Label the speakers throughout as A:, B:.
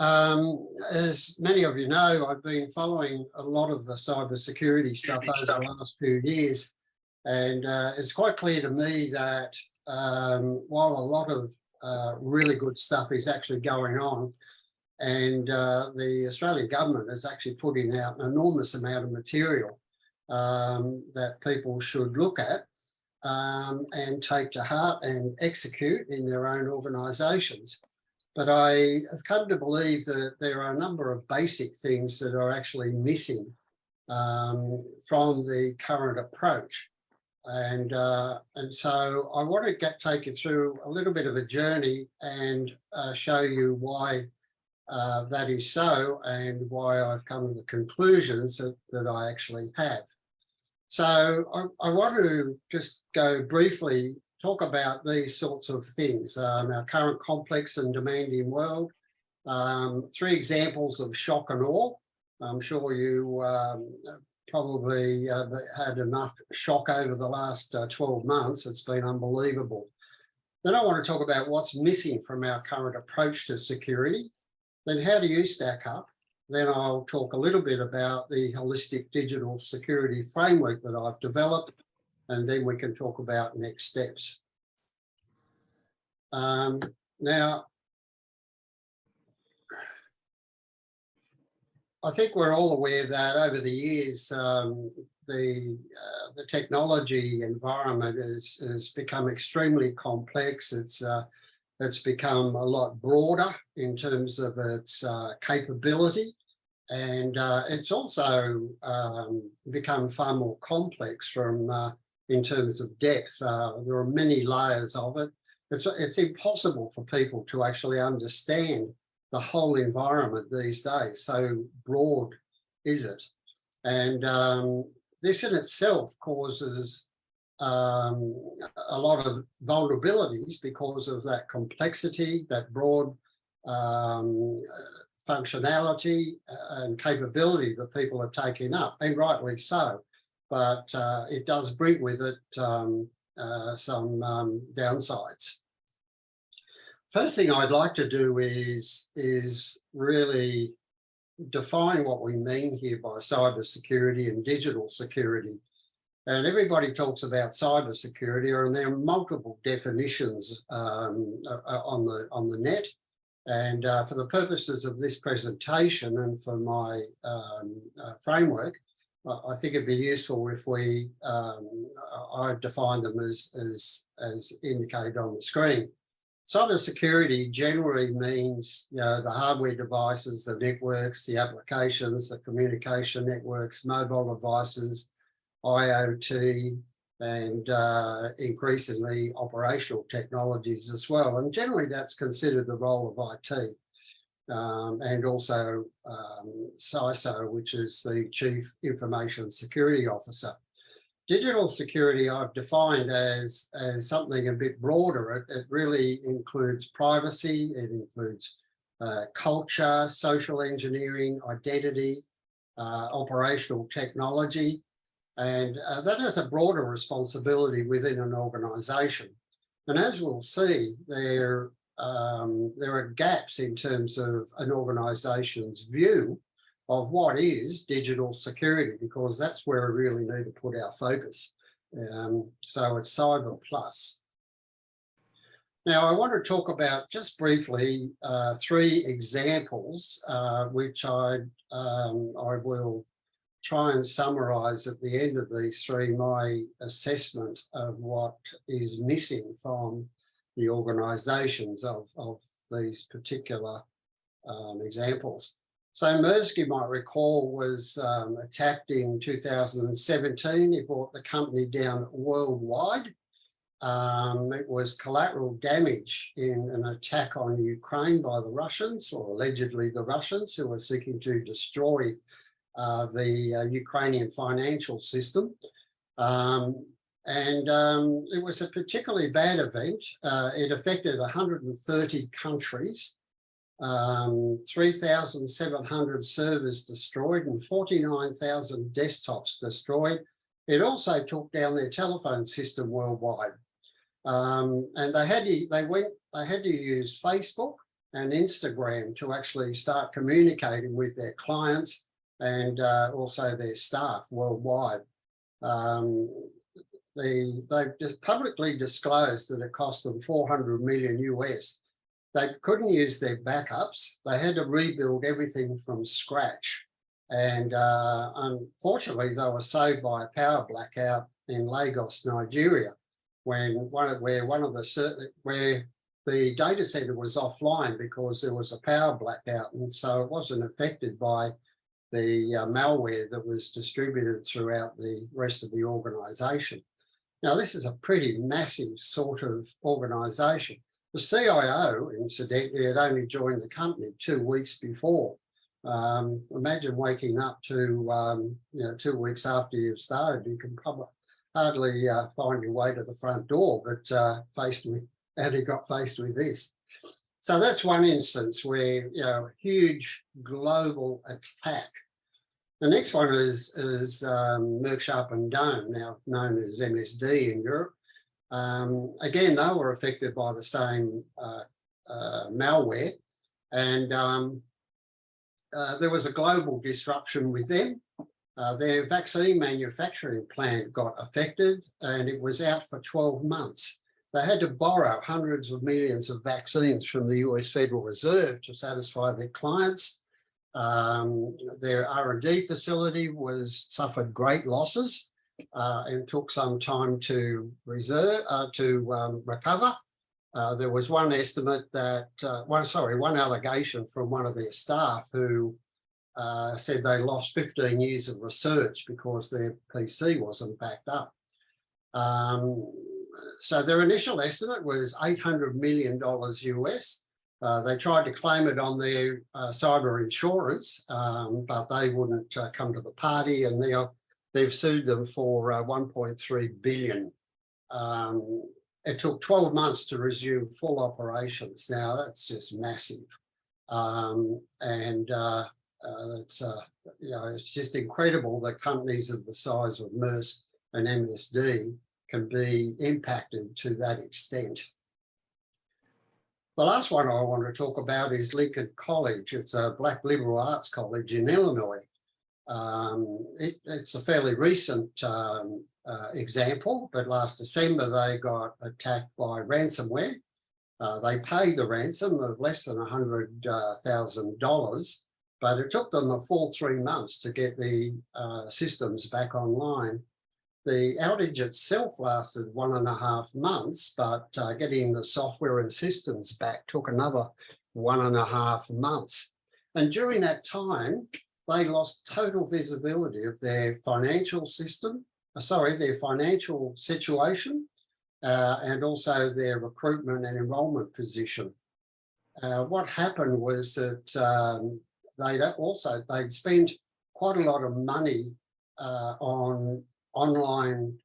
A: As many of you know, I've been following a lot of the cybersecurity stuff over the last few years, and it's quite clear to me that while a lot of really good stuff is actually going on, and the Australian government is actually putting out an enormous amount of material that people should look at and take to heart and execute in their own organisations. But I have come to believe that there are a number of basic things that are actually missing from the current approach. And so I want to take you through a little bit of a journey and show you why that is so and why I've come to the conclusions that I actually have. So I want to just go briefly talk about these sorts of things, our current complex and demanding world, 3 examples of shock and awe. I'm sure you probably had enough shock over the last 12 months. It's been unbelievable. Then I want to talk about what's missing from our current approach to security. Then how do you stack up? Then I'll talk a little bit about the holistic digital security framework that I've developed, and then we can talk about next steps. Now, I think we're all aware that over the years, the technology environment has become extremely complex. It's become a lot broader in terms of its capability, and it's also become far more complex in terms of depth. There are many layers of it. It's impossible for people to actually understand the whole environment these days. So broad is it. And this in itself causes a lot of vulnerabilities because of that complexity, that broad functionality and capability that people are taking up, and rightly so. But it does bring with it some downsides. First thing I'd like to do is really define what we mean here by cybersecurity and digital security. And everybody talks about cybersecurity, and there are multiple definitions on the net. And for the purposes of this presentation and for my framework, I think it'd be useful if I define them as indicated on the screen. Cybersecurity generally means, the hardware devices, the networks, the applications, the communication networks, mobile devices, IoT, and increasingly operational technologies as well. And generally that's considered the role of IT. And also CISO, which is the Chief Information Security Officer. Digital security I've defined as something a bit broader. It really includes privacy, it includes culture, social engineering, identity, operational technology, and that has a broader responsibility within an organisation. And as we'll see, there are gaps in terms of an organisation's view of what is digital security, because that's where we really need to put our focus. So it's Cyber Plus. Now, I want to talk about just briefly 3 examples, which I will try and summarise at the end of these 3 my assessment of what is missing from the organisations of these particular examples. So Maersk, you might recall, was attacked in 2017. It brought the company down worldwide. It was collateral damage in an attack on Ukraine by the Russians, or allegedly the Russians, who were seeking to destroy the Ukrainian financial system. It was a particularly bad event. It affected 130 countries. 3,700 servers destroyed and 49,000 desktops destroyed. It also took down their telephone system worldwide. And they had to use Facebook and Instagram to actually start communicating with their clients and also their staff worldwide. They've publicly disclosed that it cost them $400 million US. They couldn't use their backups. They had to rebuild everything from scratch. And unfortunately, they were saved by a power blackout in Lagos, Nigeria, where the data center was offline because there was a power blackout, and so it wasn't affected by the malware that was distributed throughout the rest of the organisation. Now, this is a pretty massive sort of organisation. The CIO, incidentally, had only joined the company 2 weeks before. Imagine waking up to, 2 weeks after you've started, you can probably hardly find your way to the front door, but he got faced with this. So that's one instance where, huge global attack. The next one is Merck Sharp and Dohme, now known as MSD in Europe. Again, they were affected by the same malware, and there was a global disruption with them. Their vaccine manufacturing plant got affected, and it was out for 12 months. They had to borrow hundreds of millions of vaccines from the US Federal Reserve to satisfy their clients. Their R&D facility suffered great losses and took some time to recover. There was one estimate that, one allegation from one of their staff who said they lost 15 years of research because their PC wasn't backed up. So their initial estimate was $800 million US. They tried to claim it on their cyber insurance, but they wouldn't come to the party, and they've sued them for $1.3 billion. It took 12 months to resume full operations. Now, that's just massive. It's just incredible that companies of the size of Maersk and MSD can be impacted to that extent. The last one I want to talk about is Lincoln College. It's a Black liberal arts college in Illinois. It's a fairly recent example, but last December they got attacked by ransomware. They paid the ransom of less than $100,000, but it took them a full 3 months to get the systems back online. The outage itself lasted 1.5 months, but getting the software and systems back took another 1.5 months. And during that time, they lost total visibility of their financial their financial situation, and also their recruitment and enrollment position. What happened was that they'd spent quite a lot of money on online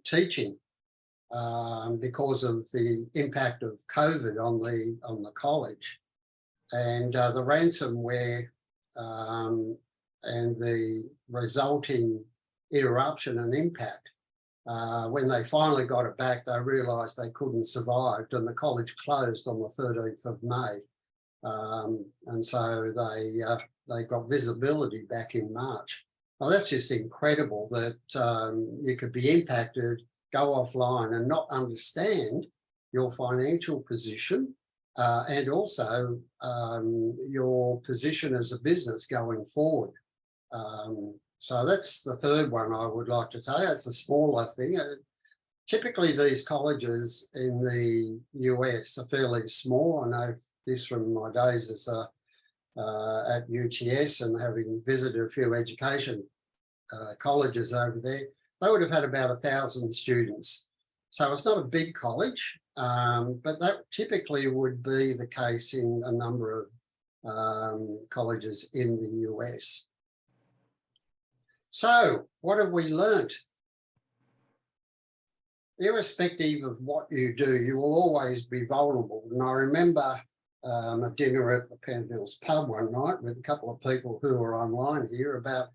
A: teaching because of the impact of COVID on the college, and the ransomware and the resulting interruption and impact. When they finally got it back, they realised they couldn't survive, and the college closed on the 13th of May. And so they got visibility back in March. Well, that's just incredible that you could be impacted, go offline and not understand your financial position and also your position as a business going forward. So that's the third one I would like to say. It's a smaller thing. Typically, these colleges in the US are fairly small. I know this from my days as at UTS and having visited a few education colleges over there. They would have had about 1,000 students. So it's not a big college, but that typically would be the case in a number of colleges in the US. So what have we learnt? Irrespective of what you do, you will always be vulnerable. And I remember a dinner at the Penn Hills pub one night with a couple of people who were online here about,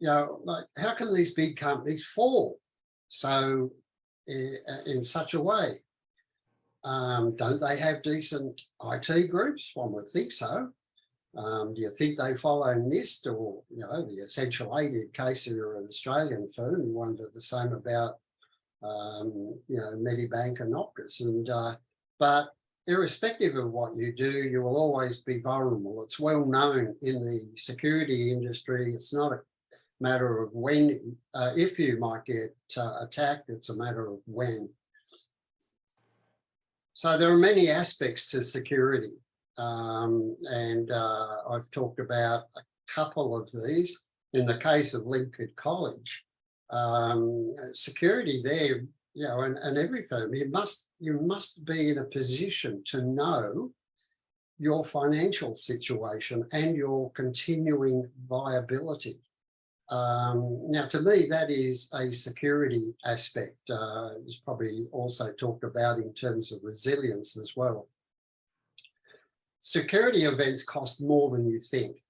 A: how can these big companies fall so in such a way? Don't they have decent IT groups? One would think so. Do you think they follow NIST or, the Essential Aid in case you're an Australian firm? You wonder the same about, Medibank and Optus. But irrespective of what you do, you will always be vulnerable. It's well known in the security industry. It's not a matter of when, if you might get attacked, it's a matter of when. So there are many aspects to security, and I've talked about a couple of these. In the case of Lincoln College, security there, and every firm, you must be in a position to know your financial situation and your continuing viability. Now, to me, that is a security aspect. It's probably also talked about in terms of resilience as well. Security events cost more than you think.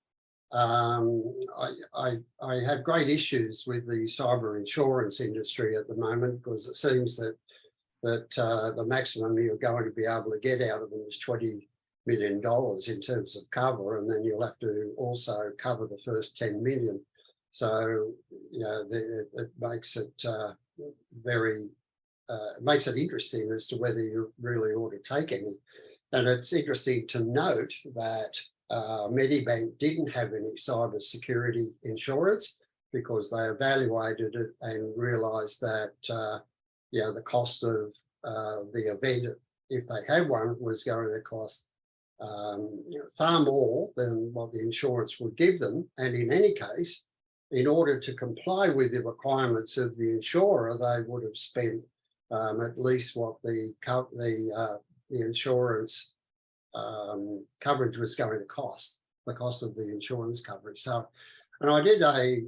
A: I have great issues with the cyber insurance industry at the moment, because it seems that the maximum you're going to be able to get out of them is $20 million in terms of cover, and then you'll have to also cover the first 10 million. So, it makes it makes it interesting as to whether you really ought to take any. And it's interesting to note that Medibank didn't have any cyber security insurance, because they evaluated it and realised that the cost of the event, if they had one, was going to cost far more than what the insurance would give them. And in any case, in order to comply with the requirements of the insurer, they would have spent at least what the insurance coverage was going to cost, the cost of the insurance coverage. So, and I did a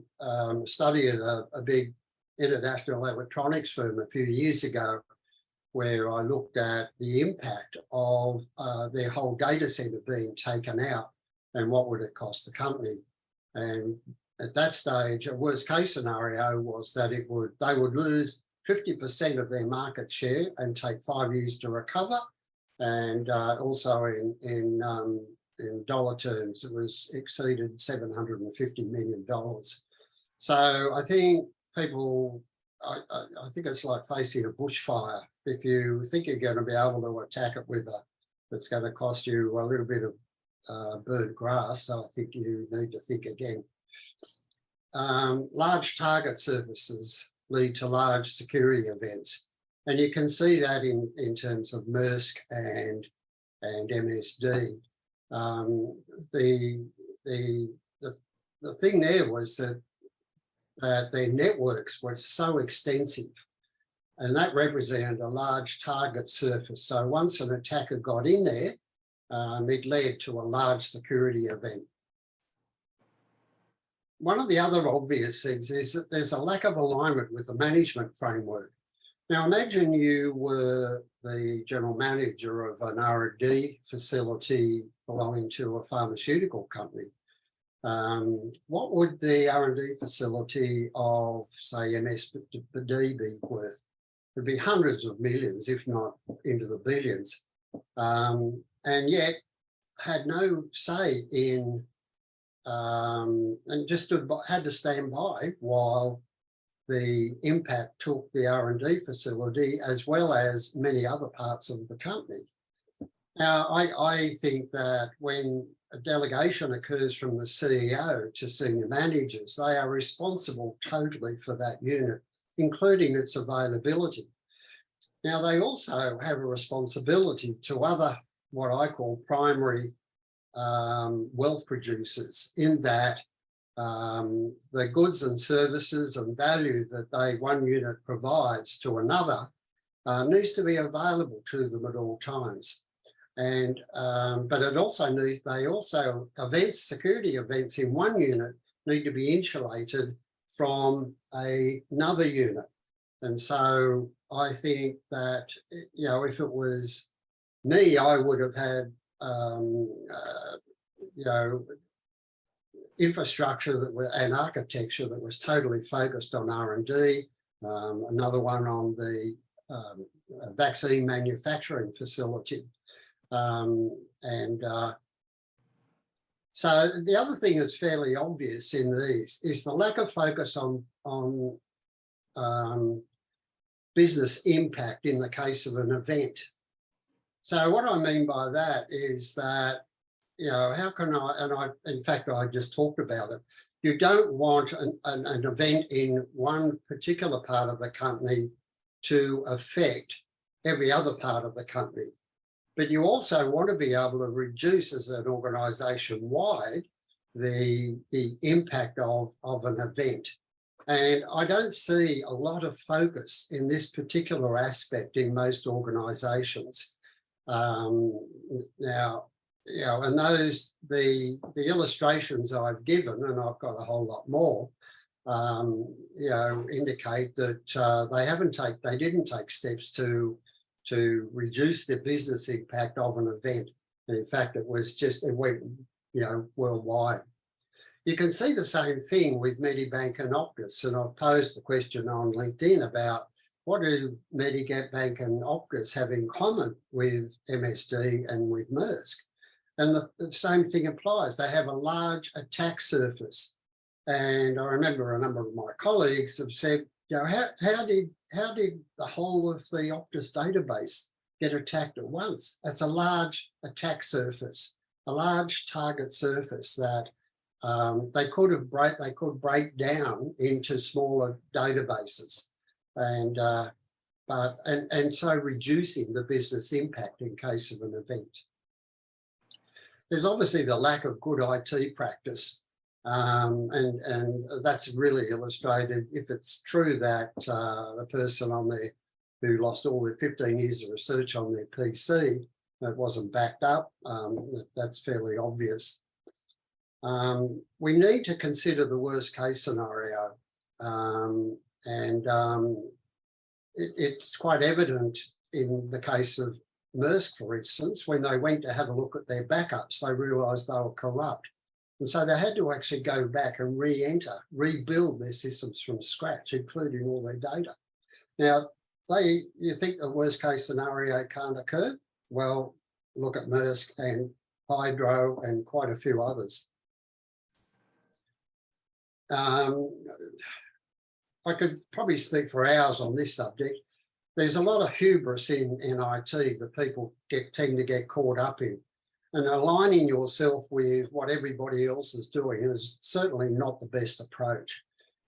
A: study at a big international electronics firm a few years ago, where I looked at the impact of their whole data center being taken out and what would it cost the company. And at that stage, a worst case scenario was that they would lose 50% of their market share and take 5 years to recover. And also in dollar terms, it was exceeded $750 million. So I think people, I think it's like facing a bushfire. If you think you're going to be able to attack it with it's going to cost you a little bit of burnt grass, I think you need to think again. Large target surfaces lead to large security events. And you can see that in terms of Maersk and MSD. The thing there was that their networks were so extensive, and that represented a large target surface. So once an attacker got in there, it led to a large security event. One of the other obvious things is that there's a lack of alignment with the management framework. Now, imagine you were the general manager of an R&D facility belonging to a pharmaceutical company. What would the R&D facility of, say, MSD be worth? It'd be hundreds of millions, if not into the billions, and yet had no say in, and just had to stand by while the impact took the R&D facility as well as many other parts of the company. Now, I think that when a delegation occurs from the CEO to senior managers, they are responsible totally for that unit, including its availability. Now, they also have a responsibility to other, what I call primary wealth producers, in that the goods and services and value that one unit provides to another needs to be available to them at all times. And but it also needs, security events in one unit need to be insulated from another unit. And so I think that, if it was me, I would have had infrastructure and architecture that was totally focused on R&D, another one on the vaccine manufacturing facility. So the other thing that's fairly obvious in these is the lack of focus on business impact in the case of an event. So what I mean by that is that, how can in fact, I just talked about it. You don't want an event in one particular part of the company to affect every other part of the company. But you also want to be able to reduce as an organisation wide the impact of an event. And I don't see a lot of focus in this particular aspect in most organisations. Now, and the illustrations I've given, and I've got a whole lot more, indicate that they didn't take steps to reduce the business impact of an event. And in fact, it went, worldwide. You can see the same thing with Medibank and Optus, and I've posed the question on LinkedIn about what do Medibank and Optus have in common with MSD and with Maersk? And the same thing applies. They have a large attack surface. And I remember a number of my colleagues have said, how did the whole of the Optus database get attacked at once? That's a large attack surface, a large target surface that they could break down into smaller databases, and so reducing the business impact in case of an event. There's obviously the lack of good IT practice, and that's really illustrated if it's true that a person on there who lost all their 15 years of research on their PC, that wasn't backed up, that's fairly obvious. We need to consider the worst case scenario, it's quite evident in the case of Maersk, for instance. When they went to have a look at their backups, they realised they were corrupt. And so they had to actually go back and rebuild their systems from scratch, including all their data. Now, you think the worst case scenario can't occur? Well, look at Maersk and Hydro and quite a few others. I could probably speak for hours on this subject. There's a lot of hubris in IT that people tend to get caught up in. And aligning yourself with what everybody else is doing is certainly not the best approach.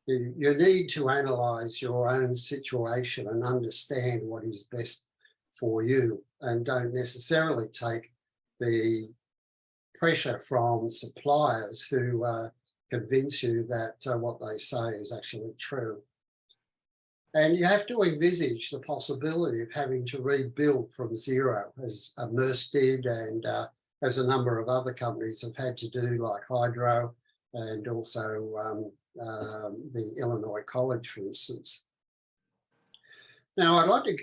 A: You need to analyse your own situation and understand what is best for you, and don't necessarily take the pressure from suppliers who convince you that what they say is actually true. And you have to envisage the possibility of having to rebuild from zero, as Maersk did, and as a number of other companies have had to do, like Hydro and also the Illinois College, for instance. Now, I'd like to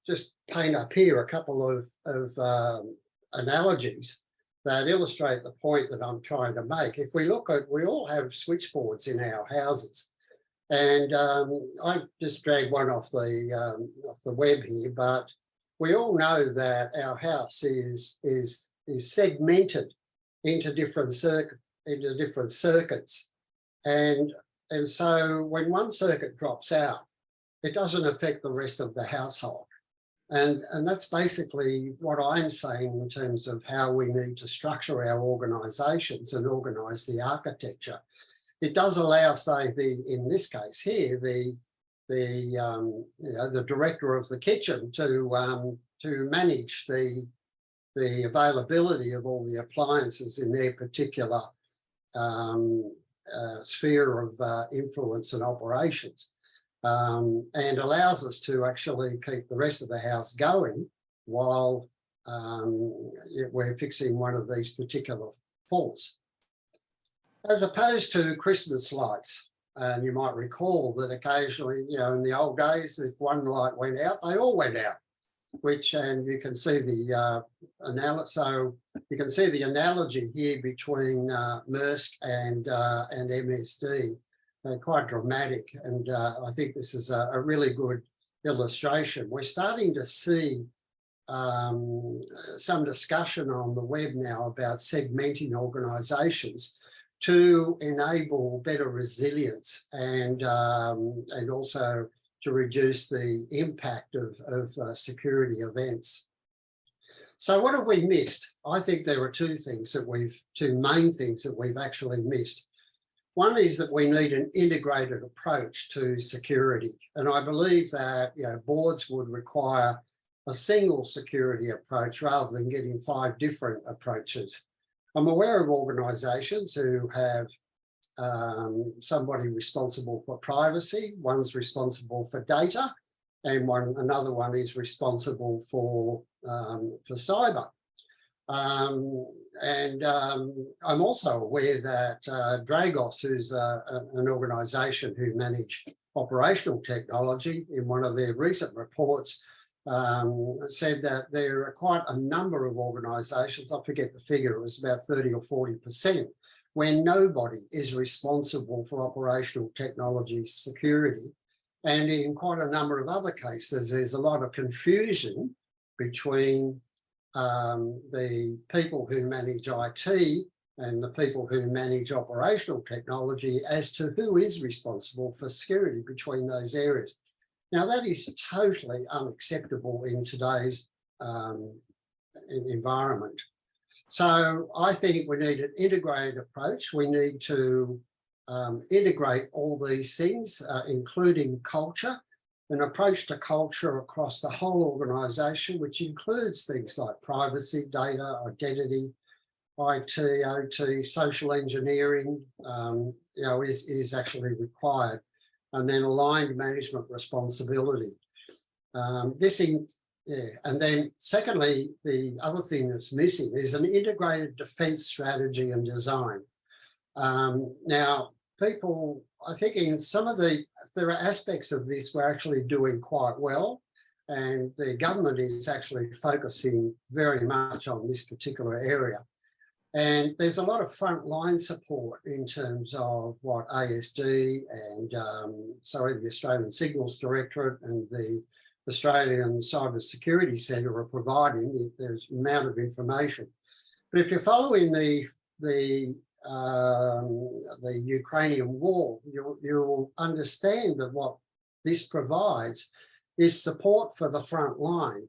A: just paint up here a couple of analogies that illustrate the point that I'm trying to make. If we look at, we all have switchboards in our houses. And I've just dragged one off the web here, but we all know that our house is segmented into different circuits, and so when one circuit drops out, it doesn't affect the rest of the household, and that's basically what I'm saying in terms of how we need to structure our organisations and organise the architecture. It does allow, say, in this case here, the director of the kitchen to manage the availability of all the appliances in their particular sphere of influence and operations, and allows us to actually keep the rest of the house going while we're fixing one of these particular faults. As opposed to Christmas lights. And you might recall that occasionally, in the old days, if one light went out, they all went out, and you can see the analogy here between Maersk and MSD. They're quite dramatic, and I think this is a really good illustration, we're starting to see some discussion on the web now about segmenting organisations to enable better resilience and also to reduce the impact of security events. So what have we missed? I think there are two main things that we've actually missed. One is that we need an integrated approach to security. And I believe that boards would require a single security approach rather than getting 5 different approaches. I'm aware of organisations who have somebody responsible for privacy, one's responsible for data, and another one is responsible for cyber. I'm also aware that Dragos, who's an organisation who manage operational technology, in one of their recent reports said that there are quite a number of organisations, I forget the figure, it was about 30 or 40%, where nobody is responsible for operational technology security. And in quite a number of other cases, there's a lot of confusion between the people who manage IT and the people who manage operational technology as to who is responsible for security between those areas. Now, that is totally unacceptable in today's environment. So I think we need an integrated approach. We need to integrate all these things, including culture, an approach to culture across the whole organisation, which includes things like privacy, data, identity, IT, OT, social engineering, is actually required, and then aligned management responsibility. And then secondly, the other thing that's missing is an integrated defence strategy and design. Now, people, I think there are aspects of this we're actually doing quite well, and the government is actually focusing very much on this particular area. And there's a lot of frontline support in terms of what ASD and, the Australian Signals Directorate and the Australian Cyber Security Centre are providing. There's an amount of information. But if you're following the Ukrainian war, you'll understand that what this provides is support for the front line.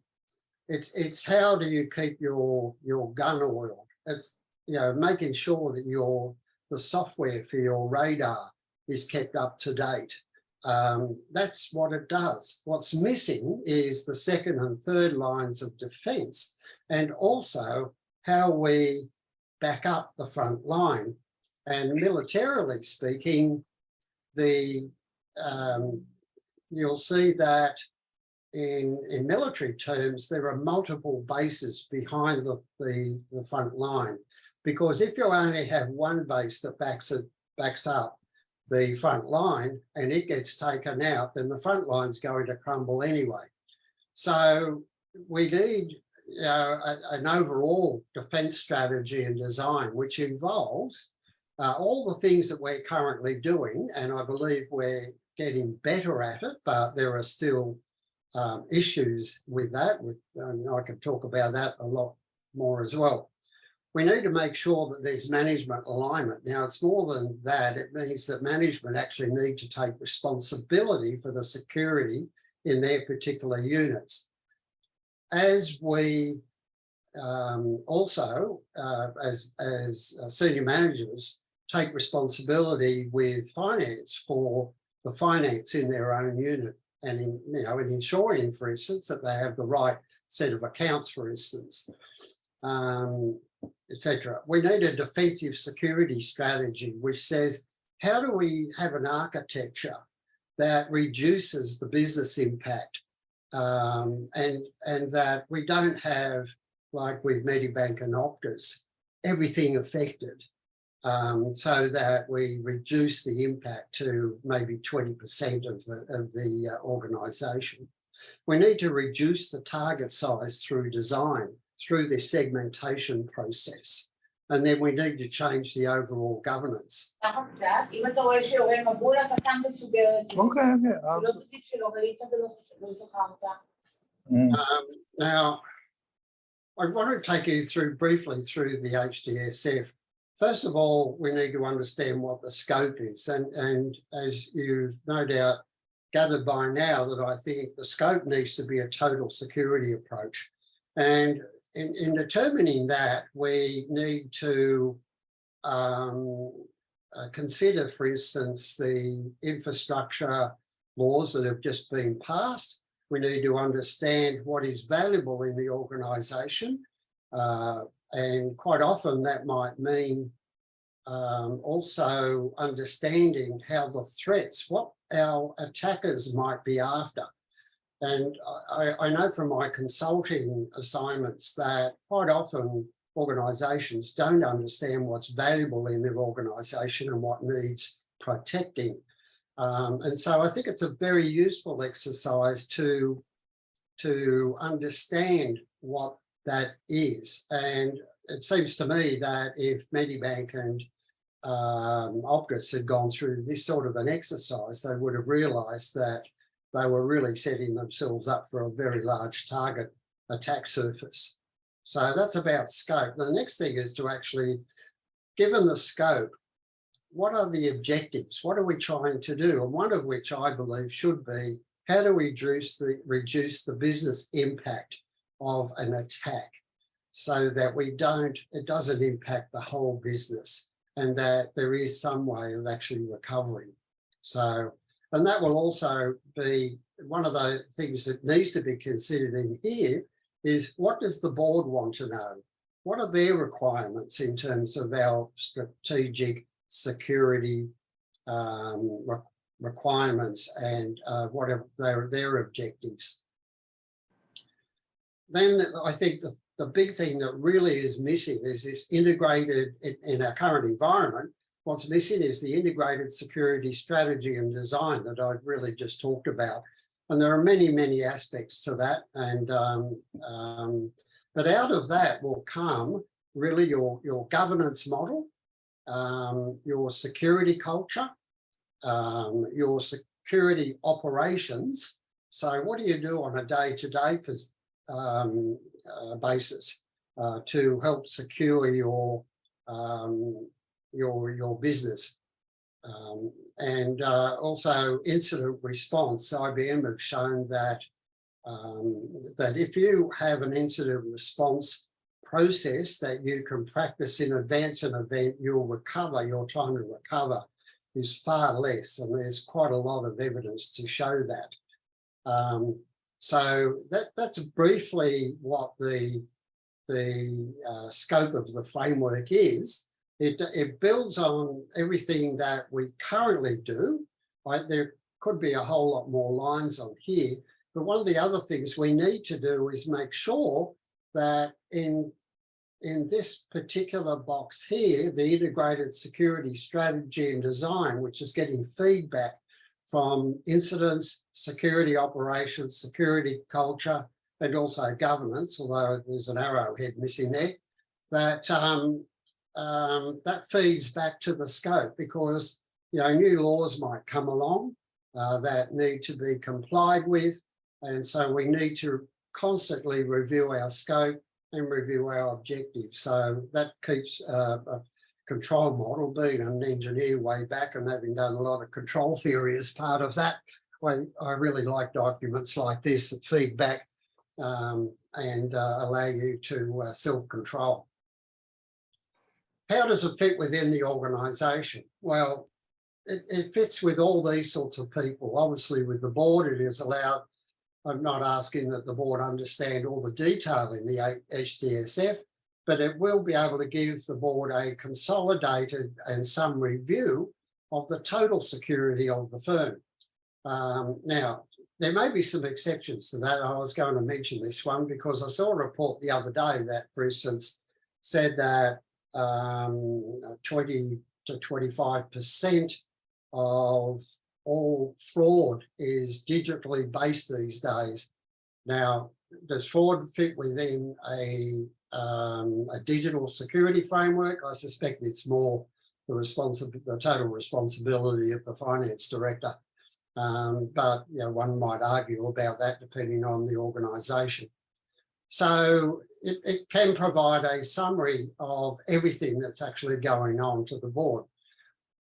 A: It's how do you keep your gun oiled? It's making sure that the software for your radar is kept up to date. That's what it does. What's missing is the second and third lines of defence, and also how we back up the front line. And militarily speaking, you'll see that in military terms, there are multiple bases behind the front line, because if you only have one base that backs up the front line and it gets taken out, then the front line's going to crumble anyway. So we need an overall defence strategy and design, which involves all the things that we're currently doing, and I believe we're getting better at it, but there are still issues with that. And I can talk about that a lot more as well. We need to make sure that there's management alignment. Now, it's more than that. It means that management actually need to take responsibility for the security in their particular units. As we also, as senior managers, take responsibility with finance for the finance in their own unit, and in ensuring, for instance, that they have the right set of accounts, for instance, etc. We need a defensive security strategy which says, how do we have an architecture that reduces the business impact, and that we don't have, like with Medibank and Optus, everything affected, so that we reduce the impact to maybe 20% of the organisation. We need to reduce the target size through design, through this segmentation process. and then we need to change the overall governance.
B: ככה קצת, אם אתה רואה שיורה מבול, אתה שם מסוגרת.
C: אוקיי.
B: זה לא תפקיד שלו, ראית ולא זכרת.
A: Now, I want to take you through briefly through the HDSF. First of all, we need to understand what the scope is. And as you've no doubt gathered by now, that I think the scope needs to be a total security approach. And in determining that, we need to consider, for instance, the infrastructure laws that have just been passed. We need to understand what is valuable in the organisation. And quite often that might mean also understanding how the threats, what our attackers might be after. And I know from my consulting assignments that quite often organisations don't understand what's valuable in their organisation and what needs protecting. And so I think it's a very useful exercise to understand what that is. And it seems to me that if Medibank and Optus had gone through this sort of an exercise, they would have realised that they were really setting themselves up for a very large target attack surface. So that's about scope. The next thing is to actually, given the scope, what are the objectives? What are we trying to do? And one of which I believe should be, how do we reduce the business impact of an attack so that it doesn't impact the whole business, and that there is some way of actually recovering. So, and that will also be one of the things that needs to be considered in here is, what does the board want to know? What are their requirements in terms of our strategic security requirements, and what are their objectives? Then I think the big thing that really is missing is this integrated, in our current environment, what's missing is the integrated security strategy and design that I've really just talked about. And there are many, many aspects to that. And but out of that will come really your governance model, your security culture, your security operations. So what do you do on a day-to-day basis to help secure your business? And also incident response. IBM have shown that that if you have an incident response process that you can practice in advance an event, your time to recover is far less, and there's quite a lot of evidence to show that. So that's briefly what the scope of the framework is. It builds on everything that we currently do. Right? There could be a whole lot more lines on here, but one of the other things we need to do is make sure that in this particular box here, the integrated security strategy and design, which is getting feedback from incidents, security operations, security culture, and also governance, although there's an arrowhead missing there, that that feeds back to the scope, because new laws might come along that need to be complied with, and so we need to constantly review our scope and review our objectives. So that keeps a control model. Being an engineer way back and having done a lot of control theory as part of that, I really like documents like this that feed back and allow you to self-control. How does it fit within the organisation? Well, it fits with all these sorts of people. Obviously with the board, it is allowed. I'm not asking that the board understand all the detail in the HDSF, but it will be able to give the board a consolidated and summary view of the total security of the firm. Now, there may be some exceptions to that. I was going to mention this one because I saw a report the other day that, for instance, said that 20 to 25% of all fraud is digitally based these days. Now, does fraud fit within a a digital security framework. I suspect it's more the total responsibility of the finance director. But one might argue about that depending on the organisation. So it can provide a summary of everything that's actually going on to the board.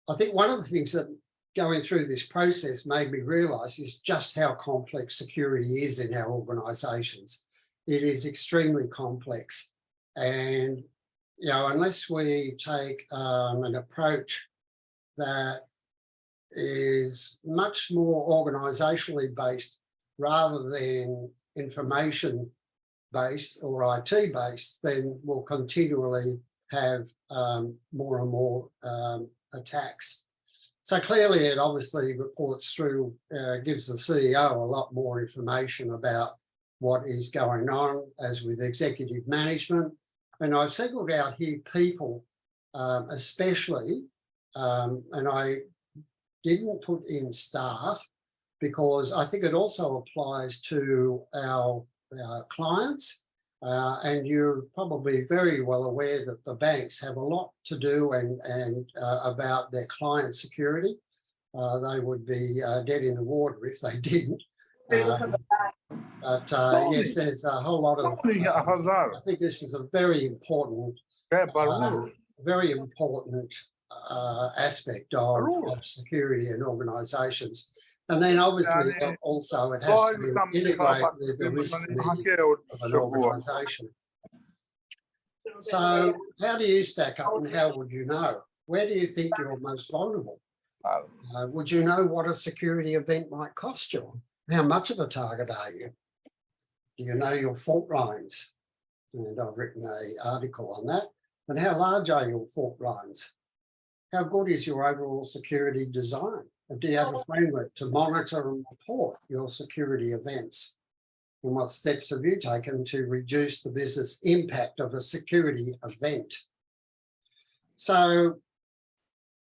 A: I think one of the things that going through this process made me realise is just how complex security is in our organisations. It is extremely complex, and unless we take an approach that is much more organisationally based rather than information based or IT based, then we'll continually have more and more attacks. So clearly it obviously reports through, gives the CEO a lot more information about what is going on, as with executive management. And I've singled out here people especially, and I didn't put in staff because I think it also applies to our clients. And you're probably very well aware that the banks have a lot to do and about their client security. They would be dead in the water if they didn't. But yes, there's a whole lot of. I think this is a very important, aspect of security in organisations. And then obviously also it has to integrate with the risk committee of an organisation. So how do you stack up and how would you know? Where do you think you're most vulnerable? Would you know what a security event might cost you? How much of a target are you? Do you know your fault lines? And I've written an article on that. And how large are your fault lines? How good is your overall security design? And do you have a framework to monitor and report your security events? And what steps have you taken to reduce the business impact of a security event? So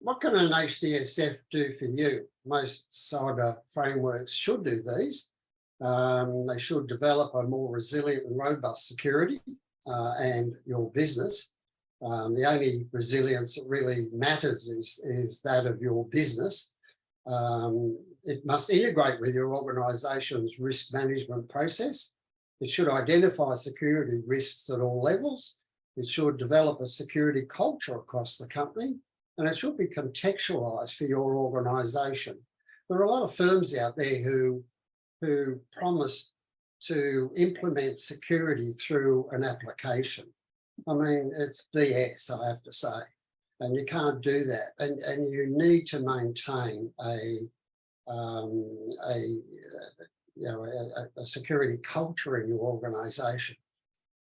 A: what can an HDSF do for you? Most cyber frameworks should do these. They should develop a more resilient and robust security and your business. The only resilience that really matters is that of your business. It must integrate with your organisation's risk management process. It should identify security risks at all levels. It should develop a security culture across the company, and it should be contextualised for your organisation. There are a lot of firms out there who promise to implement security through an application. I mean, it's BS, I have to say. And you can't do that, and you need to maintain a security culture in your organisation,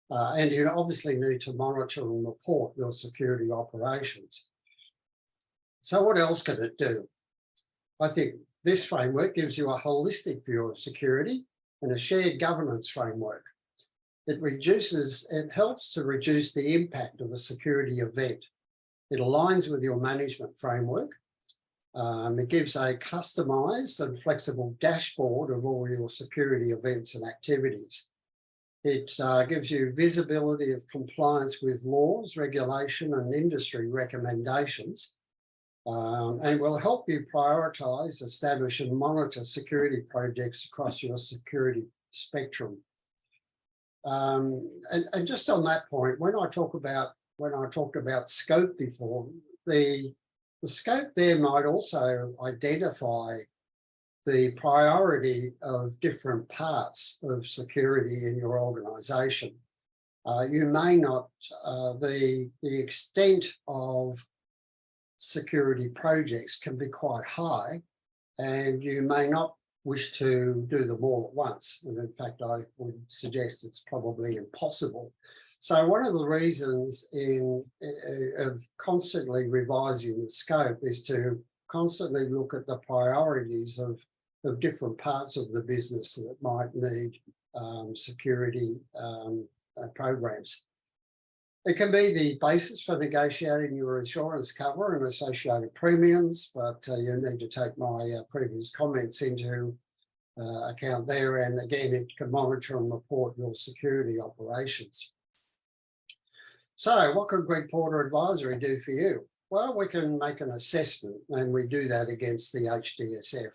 A: and you obviously need to monitor and report your security operations. So, what else can it do? I think this framework gives you a holistic view of security and a shared governance framework. It helps to reduce the impact of a security event. It aligns with your management framework. It gives a customised and flexible dashboard of all your security events and activities. It gives you visibility of compliance with laws, regulation and industry recommendations, and will help you prioritise, establish and monitor security projects across your security spectrum. And just on that point, when I talked about scope before, the scope there might also identify the priority of different parts of security in your organisation. You may not, the extent of security projects can be quite high, and you may not wish to do them all at once. And in fact, I would suggest it's probably impossible. So one of the reasons of constantly revising the scope is to constantly look at the priorities of different parts of the business that might need security programs. It can be the basis for negotiating your insurance cover and associated premiums, but you need to take my previous comments into account there. And again, it can monitor and report your security operations. So what can Greg Porter Advisory do for you? Well, we can make an assessment, and we do that against the HDSF.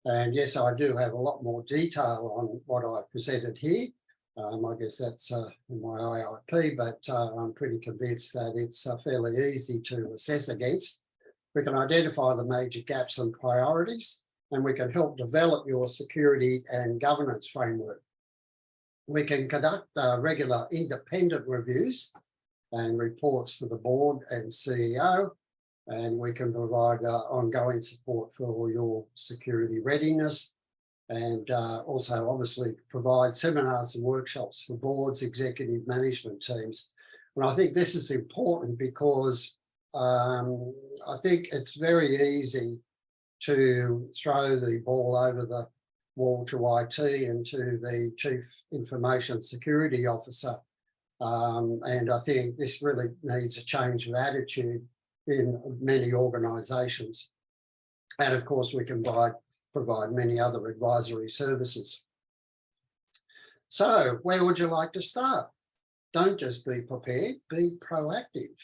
A: And yes, I do have a lot more detail on what I presented here. I guess that's in my IIP, but I'm pretty convinced that it's fairly easy to assess against. We can identify the major gaps and priorities, and we can help develop your security and governance framework. We can conduct regular independent reviews and reports for the board and CEO, and we can provide ongoing support for your security readiness, and also obviously provide seminars and workshops for boards, executive management teams. And I think this is important because I think it's very easy to throw the ball over the wall to IT and to the Chief Information Security Officer. And I think this really needs a change of attitude in many organisations. And of course, we can provide many other advisory services. So where would you like to start? Don't just be prepared, be proactive.